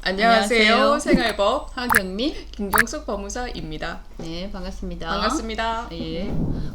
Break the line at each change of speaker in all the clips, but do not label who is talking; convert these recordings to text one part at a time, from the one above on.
안녕하세요. 생활법
하경미
김경숙 법무사입니다.
네, 반갑습니다.
반갑습니다.
예.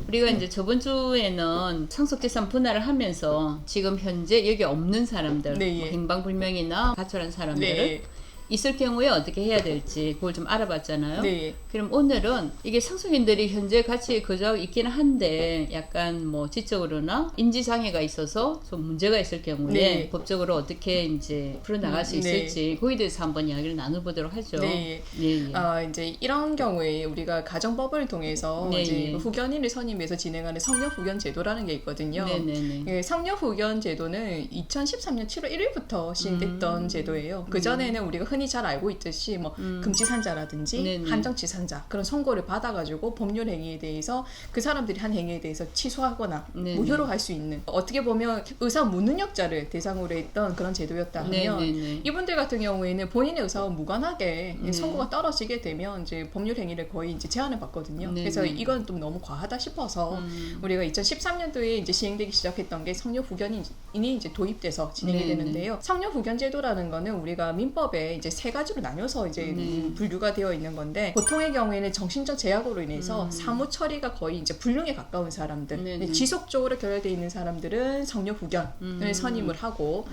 우리가 이제 저번 주에는 상속재산 분할을 하면서 지금 현재 여기 없는 사람들,
네, 예.
뭐 행방불명이나 가출한 사람들을
네.
있을 경우에 어떻게 해야 될지 그걸 좀 알아봤잖아요.
네.
그럼 오늘은 이게 상속인들이 현재 같이 거주하고 있기는 한데 약간 뭐 지적으로나 인지장애가 있어서 좀 문제가 있을 경우에
네.
법적으로 어떻게 이제 풀어나갈 수
네.
있을지 그에 대해서 한번 이야기를 나눠보도록 하죠.
네.
예, 예.
이제 이런 경우에 우리가 가정법을 통해서
네,
이제
예.
후견인을 선임해서 진행하는 성녀후견 제도라는 게 있거든요.
네네네.
예, 성녀후견 제도는 2013년 7월 1일부터 시행됐던 제도예요. 그 전에는 우리가 흔히 잘 알고 있듯이 뭐 금지산자라든지
네네.
한정치산자 그런 선고를 받아가지고 법률 행위에 대해서 그 사람들이 한 행위에 대해서 취소하거나
네네.
무효로 할 수 있는 어떻게 보면 의사 무능력자를 대상으로 했던 그런 제도였다 하면
네네네.
이분들 같은 경우에는 본인의 의사와 무관하게
네.
선고가 떨어지게 되면 이제 법률 행위를 거의 이제 제한을 받거든요.
네네.
그래서 이건 좀 너무 과하다 싶어서 우리가 2013년도에 이제 시행되기 시작했던 게 성녀 후견인이 이제 도입돼서 진행이
네네.
되는데요. 성녀 후견 제도라는 거는 우리가 민법에 이제 세 가지로 나뉘어서 이제
네.
분류가 되어 있는 건데 보통의 경우에는 정신적 제약으로 인해서 사무 처리가 거의 이제 불능에 가까운 사람들,
네네.
지속적으로 결여되어 있는 사람들은 성녀 후견을 선임을 하고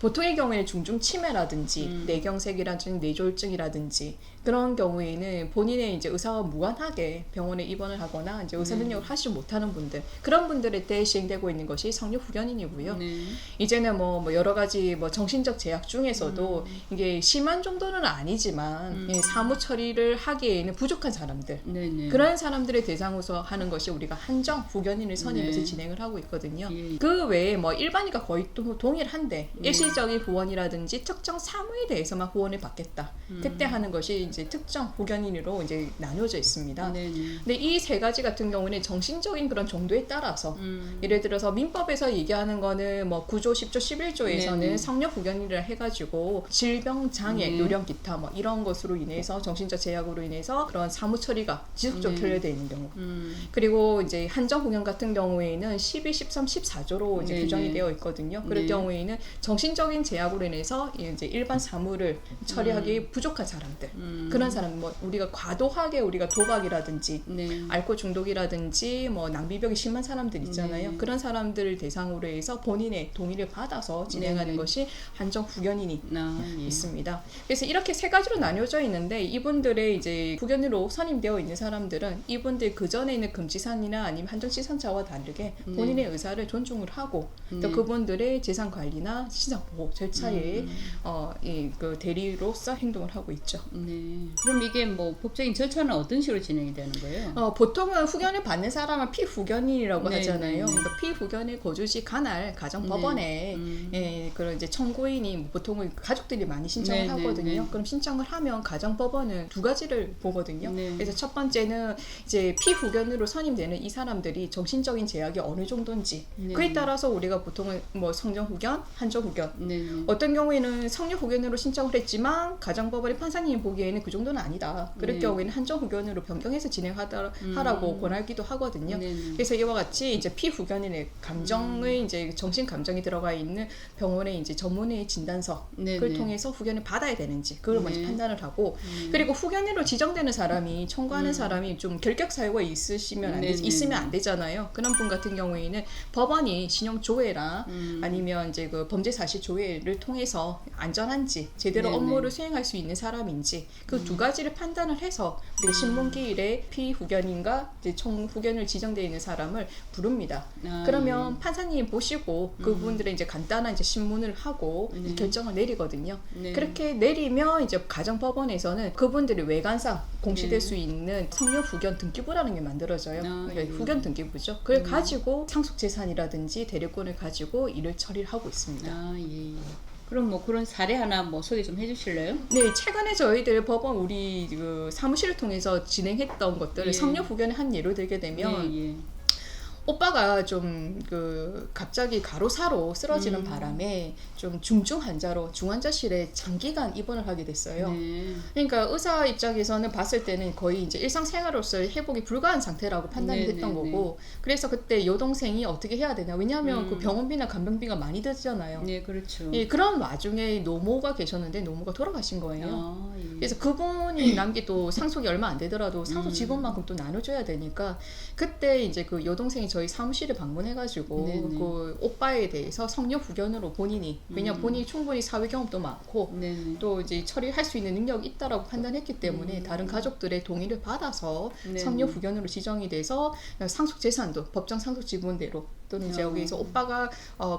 보통의 경우에는 중증 치매라든지 뇌경색이라든지 뇌졸중이라든지 그런 경우에는 본인의 이제 의사와 무관하게 병원에 입원을 하거나 이제 의사 능력을 하지 못하는 분들 그런 분들에 대해 시행되고 있는 것이 성녀 후견인이고요.
네.
이제는 뭐 여러 가지 뭐 정신적 제약 중에서도 이게 심한 정도는 아니지만 예, 사무 처리를 하기에는 부족한 사람들
네네.
그런 사람들의 대상으로 하는 것이 우리가 한정 후견인을 선임해서
네.
진행을 하고 있거든요.
예.
그 외에 뭐 일반인과 거의 또 동일한데 일시적인 후원이라든지 특정 사무에 대해서만 후원을 받겠다. 그때 하는 것이 이제 특정 후견인으로 이제 나뉘어져 있습니다.
네네.
근데 이 세 가지 같은 경우는 정신적인 그런 정도에 따라서 예를 들어서 민법에서 얘기하는 거는 뭐 9조, 10조, 11조에서는
네네.
성녀 후견인이라 해가지고 질병, 장애,
네.
요령, 기타 뭐 이런 것으로 인해서 정신적 제약으로 인해서 그런 사무 처리가 지속적으로 결여되어 있는 경우 그리고 이제 한정 후견 같은 경우에는 12, 13, 14조로 이제
네네.
규정이 되어 있거든요. 그럴
네.
경우에는 정신적인 제약으로 인해서 이제 일반 사무를 처리하기 부족한 사람들 그런 사람 뭐 우리가 과도하게 우리가 도박이라든지
네.
알코올 중독이라든지 뭐 낭비병이 심한 사람들 있잖아요.
네.
그런 사람들을 대상으로 해서 본인의 동의를 받아서 진행하는
네네.
것이 한정 후견인이
예.
있습니다. 그래서 이렇게 세 가지로 나뉘어져 있는데 이분들의 이제 후견으로 선임되어 있는 사람들은 이분들 그 전에 있는 금지산이나 아니면 한정치산자와 다르게 본인의 의사를 존중을 하고 또 그분들의 재산 관리나 시장 보호 절차에 그 대리로서 행동을 하고 있죠.
네. 그럼 이게 뭐 법적인 절차는 어떤 식으로 진행이 되는 거예요?
보통은 후견을 받는 사람은 피후견인이라고
네,
하잖아요.
네.
그러니까 피후견의 거주지 관할 가정법원에 예, 그런 이제 청구인이 보통은 가족들이 많이 신청을
네,
하거든요.
네, 네.
그럼 신청을 하면 가정법원은 두 가지를 보거든요.
네.
그래서 첫 번째는 이제 피후견으로 선임되는 이 사람들이 정신적인 제약이 어느 정도인지
네.
그에 따라서 우리가 보통은 뭐 성정후견, 한정후견
네.
어떤 경우에는 성녀후견으로 신청을 했지만 가정법원의 판사님이 보기에는 그 정도는 아니다. 그럴
네.
경우에는 한정후견으로 변경해서 진행하라고 권하기도 하거든요.
네.
그래서 이와 같이 이제 피후견인의 감정의 이제 정신 감정이 들어가 있는 병원의 이제 전문의 진단서
네.
그걸
네.
통해서 후견을 받아야 되는지 그걸 먼저
네.
판단을 하고 그리고 후견인으로 지정되는 사람이 청구하는 사람이 좀 결격 사유가 있으시면
네.
있으면 안 되잖아요. 그런 분 같은 경우에는 법원이 신용 조회나 아니면 이제 그 범죄 사실 조회를 통해서 안전한지 제대로
네네.
업무를 수행할 수 있는 사람인지 그 두 가지를 판단을 해서 우리가 신문기일에 피후견인과 이제 총후견을 지정되어 있는 사람을 부릅니다. 그러면 판사님이 보시고 그분들의 이제 간단한 이제 신문을 하고 이제 결정을 내리거든요.
네.
그렇게 내리면 이제 가정법원에서는 그분들이 외관상 공시될
네.
수 있는 성녀 후견 등기부라는 게 만들어져요. 그러니까 후견 등기부죠. 그걸 가지고 상속재산이라든지 대리권을 가지고 일을 처리를 하고 있습니다.
예. 그럼 뭐 그런 사례 하나 뭐 소개 좀 해주실래요?
네, 최근에 저희들 법원 우리 그 사무실을 통해서 진행했던 것들을
예.
성녀 후견의 한 예로 들게 되면
예.
오빠가 좀 그 갑자기 가로사로 쓰러지는 바람에 좀 중증 환자로 중환자실에 장기간 입원을 하게 됐어요.
네.
그러니까 의사 입장에서는 봤을 때는 거의 이제 일상생활로서의 회복이 불가한 상태라고 판단이
네,
됐던
네,
거고, 그래서 그때 여동생이 어떻게 해야 되나, 왜냐하면 그 병원비나 간병비가 많이 들잖아요.
네, 그렇죠.
예, 그런 와중에 노모가 계셨는데 노모가 돌아가신 거예요.
아, 예.
그래서 그분이 남기 또 상속이 얼마 안 되더라도 상속 지분만큼 또 나눠줘야 되니까, 그때 이제 그 여동생이 저희 사무실에 방문해가지고
네네.
그 오빠에 대해서 성녀 후견으로 본인이, 왜냐면 본인이 충분히 사회 경험도 많고
네네.
또 이제 처리할 수 있는 능력이 있다라고 판단했기 때문에 다른 가족들의 동의를 받아서
네네.
성녀 후견으로 지정이 돼서 상속 재산도 법정 상속 지분대로, 또는 이제 여기서 오빠가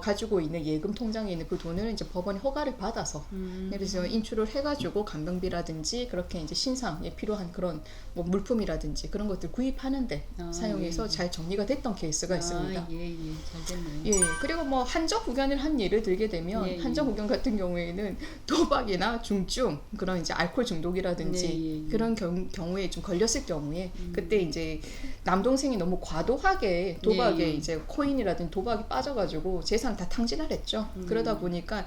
가지고 있는 예금 통장에 있는 그 돈을 이제 법원의 허가를 받아서 그래서 인출을 해가지고 간병비라든지 그렇게 이제 신상에 필요한 그런 뭐 물품이라든지 그런 것들 구입하는데 사용해서 잘 정리가 됐던 케이스가 있습니다.
예, 잘 됐네요.
예, 그리고 뭐 한정 후견을 한 예를 들게 되면
예,
한정 후견 같은 경우에는 도박이나 중증 그런 이제 알코올 중독이라든지
네, 예.
그런 경우에 좀 걸렸을 경우에 그때 이제 남동생이 너무 과도하게 도박에
예.
이제 코인이라든지 도박이 빠져가지고 재산 다 탕진을 했죠. 그러다 보니까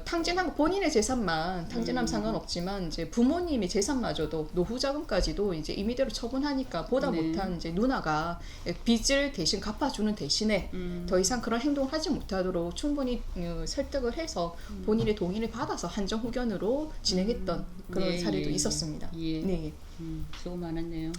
탕진한 본인의 재산만 탕진하면 상관없지만 이제 부모님의 재산마저도 노후 자금까지도 이제 임의대로 처분하니까 보다
네.
못한 이제 누나가 빚을 대신 갚아주는 대신에 더 이상 그런 행동을 하지 못하도록 충분히 설득을 해서 본인의 동의를 받아서 한정 후견으로 진행했던 그런
예,
사례도
예,
있었습니다.
예.
네.
수고 많았네요.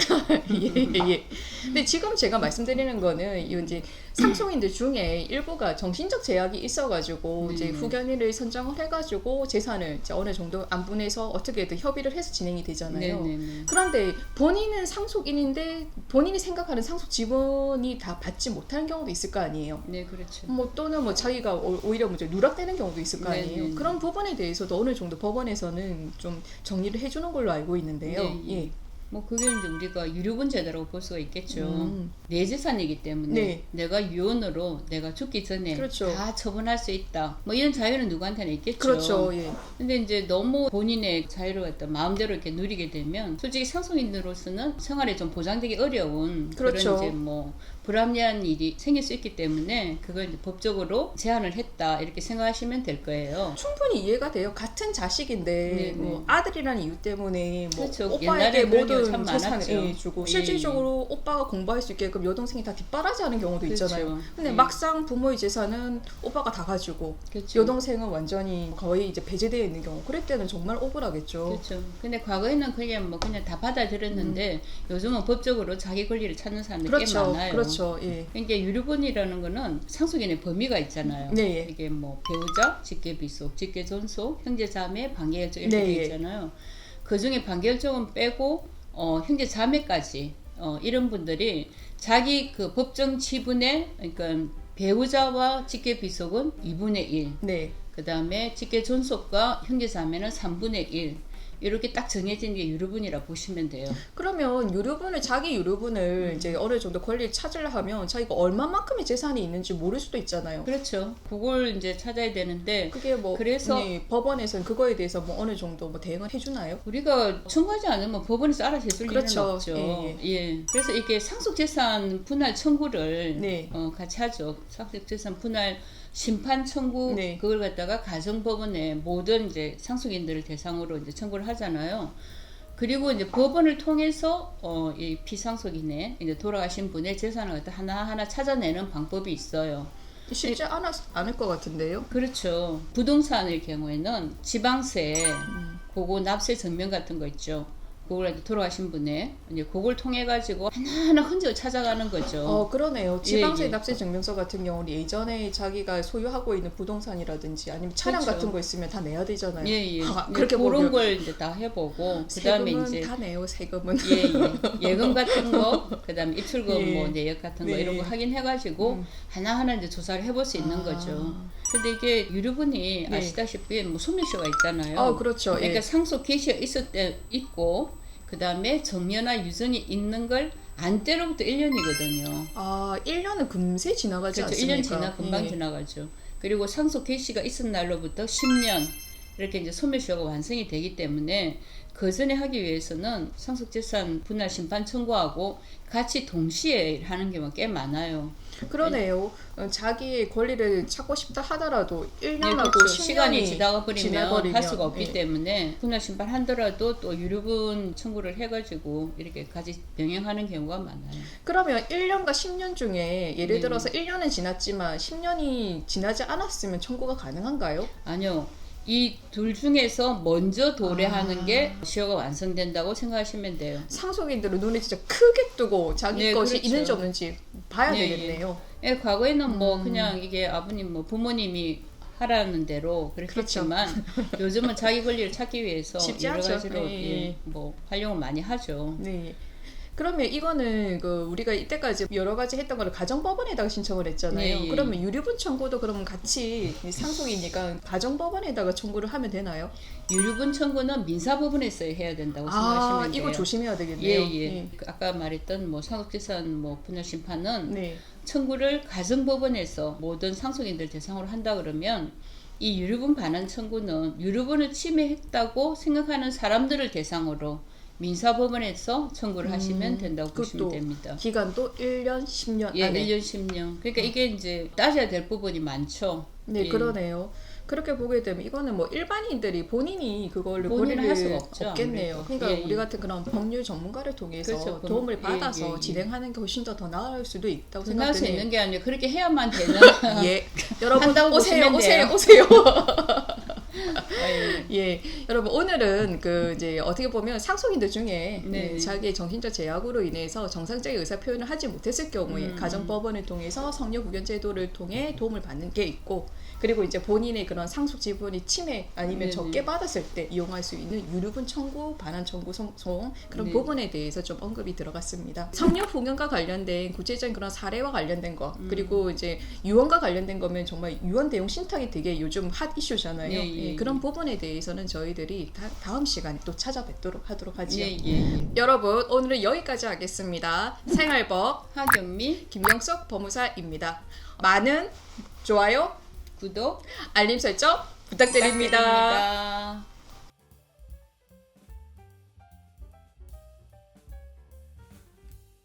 예. 근데 지금 제가 말씀드리는 거는 이제 상속인들 중에 일부가 정신적 제약이 있어가지고 이제 후견인을 선정을 해가지고 재산을 이제 어느 정도 안분해서 어떻게든 협의를 해서 진행이 되잖아요.
네네네.
그런데 본인은 상속인인데 본인이 생각하는 상속 지분이 다 받지 못하는 경우도 있을 거 아니에요.
네, 그렇죠.
뭐 또는 뭐 자기가 오히려 뭐 누락되는 경우도 있을 거 아니에요.
네네네.
그런 부분에 대해서도 어느 정도 법원에서는 좀 정리를 해주는 걸로 알고 있는데요.
네, 예. 뭐 그게 이제 우리가 유류분 제도라고 볼 수가 있겠죠. 내 재산이기 때문에
네.
내가 유언으로 내가 죽기 전에
그렇죠.
다 처분할 수 있다. 뭐 이런 자유는 누구한테나 있겠죠.
그렇죠. 예.
근데 이제 너무 본인의 자유를 갖다 마음대로 이렇게 누리게 되면 솔직히 상속인으로서는 생활에 좀 보장되기 어려운
그렇죠.
그런 이제 뭐 불합리한 일이 생길 수 있기 때문에 그걸 이제 법적으로 제한을 했다 이렇게 생각하시면 될 거예요.
충분히 이해가 돼요. 같은 자식인데
네네.
뭐 아들이라는 이유 때문에 뭐
그렇죠.
오빠에게
옛날에 그런 경우
모든
참
재산을
많았죠.
주고
예.
실질적으로 오빠가 공부할 수 있게끔 여동생이 다 뒷바라지하는 경우도
그렇죠.
있잖아요. 근데
예.
막상 부모의 재산은 오빠가 다 가지고
그렇죠.
여동생은 완전히 거의 이제 배제되어 있는 경우, 그럴 때는 정말 억울하겠죠.
그렇죠. 근데 과거에는 그게 뭐 그냥 다 받아들였는데 요즘은 법적으로 자기 권리를 찾는 사람들이 꽤
그렇죠.
많아요.
그렇죠. 예.
그러니까 유류분이라는 거는 상속인의 범위가 있잖아요.
네.
이게 뭐 배우자, 직계비속, 직계존속, 형제자매, 반계혈적 이렇게
네.
돼 있잖아요. 그 중에 반계혈적은 빼고 형제자매까지 이런 분들이 자기 그 법정 지분의 그러니까 배우자와 직계비속은 2분의 1,
네.
그 다음에 직계존속과 형제자매는 3분의 1 이렇게 딱 정해진 게 유류분이라 보시면 돼요.
그러면 자기 유류분을 이제 어느 정도 권리를 찾으려 하면 자기가 얼마만큼의 재산이 있는지 모를 수도 있잖아요.
그렇죠. 그걸 이제 찾아야 되는데
그게 뭐
그래서
법원에서는 그거에 대해서 뭐 어느 정도 뭐 대응을 해주나요?
우리가 청구하지 않으면 법원에서 알아서 해줄
그렇죠.
일은 없죠. 예. 그래서 이게 상속재산 분할 청구를
네.
같이 하죠. 상속재산 분할 심판 청구
네.
그걸 갖다가 가정법원에 모든 이제 상속인들을 대상으로 이제 청구를 하잖아요. 그리고 이제 법원을 통해서 이 피상속인의 이제 돌아가신 분의 재산을 갖다 하나하나 찾아내는 방법이 있어요.
쉽지 않을 것 같은데요.
그렇죠. 부동산의 경우에는 지방세, 그거 납세 증명 같은 거 있죠. 그걸 이제 돌아가신 분의 이제 그걸 통해 가지고 하나하나 흔적을 찾아가는 거죠.
그러네요. 지방세
예.
납세 증명서 같은 경우는 예전에 자기가 소유하고 있는 부동산이라든지 아니면 차량
그렇죠.
같은 거 있으면 다 내야 되잖아요.
예.
그렇게
그런
보면
걸 이제 다 해보고 그다음에
세금은
이제
다 내요. 세금은.
예금 같은 거, 그다음에 입출금
예.
뭐 내역 같은 거
네.
이런 거 확인해가지고 하나하나 이제 조사를 해볼 수 있는 거죠. 근데 이게 유류분이
네.
아시다시피 뭐 소멸시효가 있잖아요.
그렇죠.
그러니까
예.
상속 개시가 있을 때 있고 그다음에 정려나 유전이 있는 걸 안 때로부터 1년이거든요.
1년은 금세 지나가지
그렇죠.
않습니까?
1년 금방
예.
지나가죠. 그리고 상속 개시가 있은 날로부터 10년 이렇게 이제 소멸시효가 완성이 되기 때문에 그 전에 하기 위해서는 상속재산 분할 심판 청구하고 같이 동시에 하는 경우가 꽤 많아요.
그러네요. 자기의 권리를 찾고 싶다 하더라도 1년하고
네,
10년이
시간이 지나가 버리면 할 수가 없기 때문에 분할 심판 한더라도 또 유류분 청구를 해가지고 이렇게 같이 병행하는 경우가 많아요.
그러면 1년과 10년 중에 예를 들어서 1년은 지났지만 10년이 지나지 않았으면 청구가 가능한가요?
아니요. 이 둘 중에서 먼저 도래하는 게 시효가 완성된다고 생각하시면 돼요.
상속인들은 눈에 진짜 크게 뜨고 자기
네,
것이
그렇죠.
있는지 없는지 봐야
네,
되겠네요.
예, 과거에는 뭐 그냥 이게 아버님 뭐 부모님이 하라는 대로 그렇겠지만 요즘은 자기 권리를 찾기 위해서
쉽지
여러
않죠.
가지로
네.
예, 뭐 활용을 많이 하죠.
네. 그러면 이거는 그 우리가 이때까지 여러 가지 했던 거를 가정법원에다가 신청을 했잖아요.
예, 예.
그러면 유류분 청구도 그러면 같이 상속이니까 가정법원에다가 청구를 하면 되나요?
유류분 청구는 민사법원에서 해야 된다고 생각하시면 돼요.
이거 조심해야
예,
되겠네요.
예. 그 아까 말했던 뭐 상속재산 뭐 분할 심판은
네.
청구를 가정법원에서 모든 상속인들 대상으로 한다 그러면 이 유류분 반환 청구는 유류분을 침해했다고 생각하는 사람들을 대상으로 민사법원에서 청구를 하시면 된다고 보시면 됩니다.
기간도 1년, 10년
예,
안에.
1년 10년. 그러니까 이게 이제 따져야 될 부분이 많죠.
네,
예.
그러네요. 그렇게 보게 되면 이거는 뭐 일반인들이 본인이 그걸
본인은
권리를
할 수가 없죠,
없겠네요.
아무래도.
그러니까
예,
우리
예.
같은 그런 법률 전문가를 통해서
그렇죠.
도움을
예,
받아서
예.
진행하는 게 훨씬 더 나을 수도 있다고
생각할 수
생각되네요.
있는 게 아니라 그렇게 해야만 되는
예, 여러분
한다고
오세요,
보시면
오세요,
돼요.
오세요.
예.
예, 여러분 오늘은 그 이제 어떻게 보면 상속인들 중에
네.
자기의 정신적 제약으로 인해서 정상적인 의사 표현을 하지 못했을 경우에 가정법원을 통해서 성녀 구견 제도를 통해 도움을 받는 게 있고, 그리고 이제 본인의 그런 상속 지분이 침해 아니면
네네.
적게 받았을 때 이용할 수 있는 유류분 청구, 반환 청구 소송 그런
네.
부분에 대해서 좀 언급이 들어갔습니다. 성녀 후견과 관련된 구체적인 그런 사례와 관련된 거, 그리고 이제 유언과 관련된 거면 정말 유언 대용 신탁이 되게 요즘 핫 이슈잖아요.
예.
그런 부분에 대해서는 저희들이 다음 시간에 또 찾아뵙도록 하도록 하지요.
예.
여러분 오늘은 여기까지 하겠습니다. 생활법
하경미
김영석 법무사입니다. 많은 좋아요,
구독
알림 설정 부탁드립니다.
부탁드립니다.